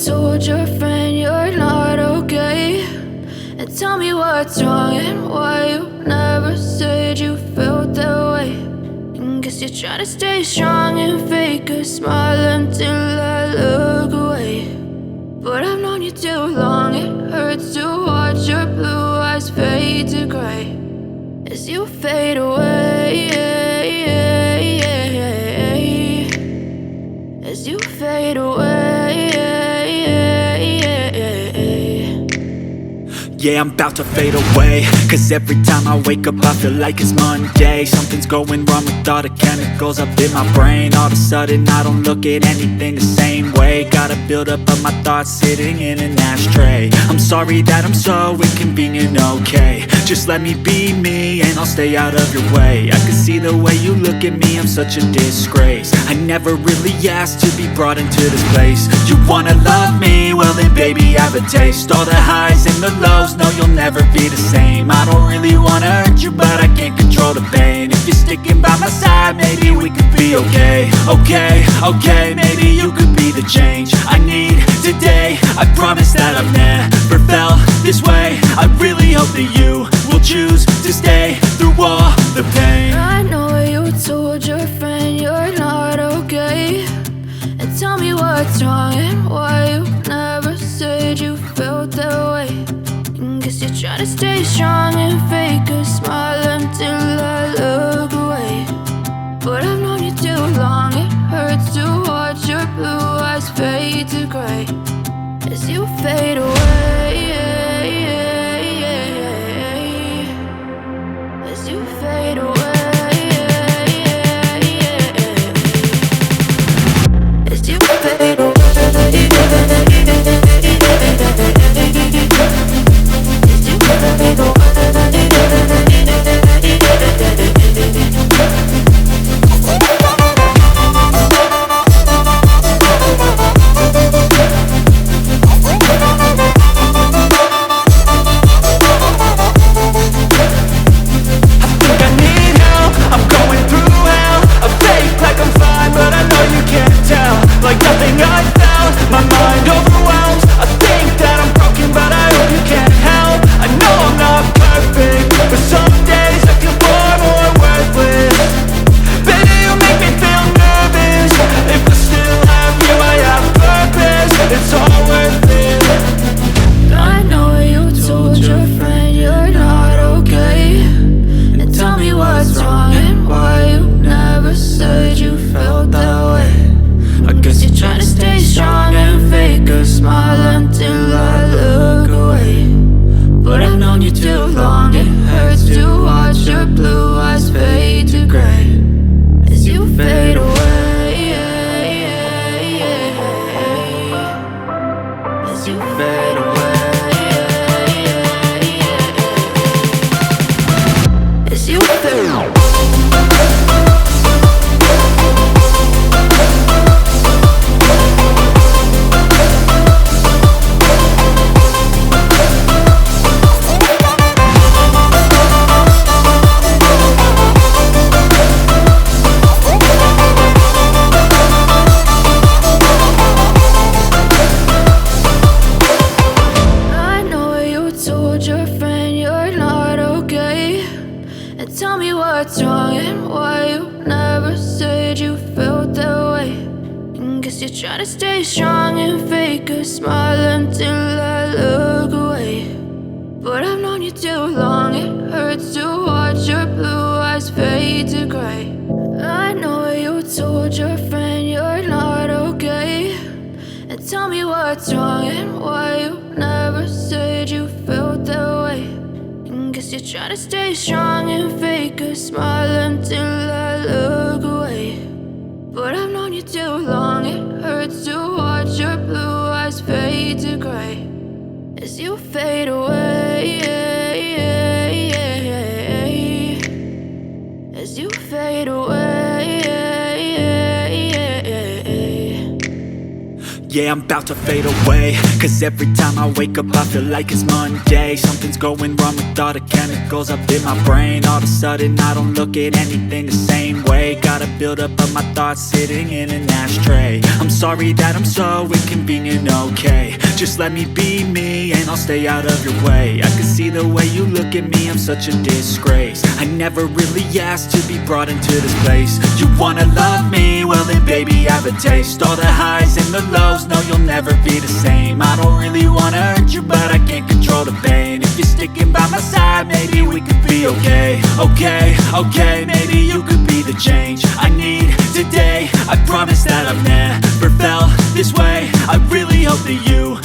told your friend you're not okay, and tell me what's wrong and why you never said you felt that way. And guess you're trying to stay strong and fake a smile until I look away. But I've known you too long, it hurts to watch your blue eyes fade to gray as you fade away, as you fade away. Yeah, I'm about to fade away, cause every time I wake up I feel like it's Monday. Something's going wrong with all the chemicals up in my brain. All of a sudden I don't look at anything the same way. Got a buildup of my thoughts sitting in an ashtray. I'm sorry that I'm so inconvenient, okay. Just let me be me and I'll stay out of your way. I can see the way you look at me, I'm such a disgrace. I never really asked to be brought into this place. You wanna love me? Well then baby have a taste. All the highs and the lows, no you'll never be the same. I don't really wanna hurt you but I can't control the pain. If you're sticking by my side maybe we could be okay. Okay, maybe you could be the change I need today. I promise that I've never felt this way. I really hope that you will choose to stay through all the pain. I know you told your friend you're not okay, and tell me what's wrong and why you never said you felt that way. And guess you're trying to stay strong and fake a smile until I look away. But I've known you too long, it hurts to watch your blue eyes fade to gray as you fade away, as you fade away, as you fade away. Like nothing I felt, my mind overwhelms. I think that I'm broken but I hope you can't help. I know I'm not perfect, but some days I feel far more worthless. Baby, you make me feel nervous. If I still have you, I have purpose. It's all worth it. I know you told your friend you're not okay, and tell me what's wrong and why you never said you felt that way. I guess you're trying to stay strong and fake a smile until I look away. But I've known you too long, it hurts to watch your blue eyes fade to gray as you fade away, as you fade away, as you fade away. Tell me what's wrong and why you never said you felt that way. And guess you're trying to stay strong and fake a smile until I look away. But I've known you too long, it hurts to watch your blue eyes fade to gray. I know you told your friend you're not okay, and tell me what's wrong and why you never said you felt that way. Guess you're trying to stay strong and fake a smile until I look away. But I've known you too long, it hurts to watch your blue eyes fade to gray as you fade away, as you fade away. Yeah, I'm about to fade away, cause every time I wake up I feel like it's Monday. Something's going wrong with all the chemicals up in my brain. All of a sudden I don't look at anything the same way. Got a buildup of my thoughts sitting in an ashtray. I'm sorry that I'm so inconvenient, okay. Just let me be me and I'll stay out of your way. I can see the way you look at me, I'm such a disgrace. I never really asked to be brought into this place. You wanna love me? Well then baby, have a taste. All the highs and the lows, no, you'll never be the same. I don't really wanna hurt you, but I can't control the pain. If you're sticking by my side, maybe we could be okay. Okay, maybe you could be the change I need today. I promise that I've never felt this way. I really hope that you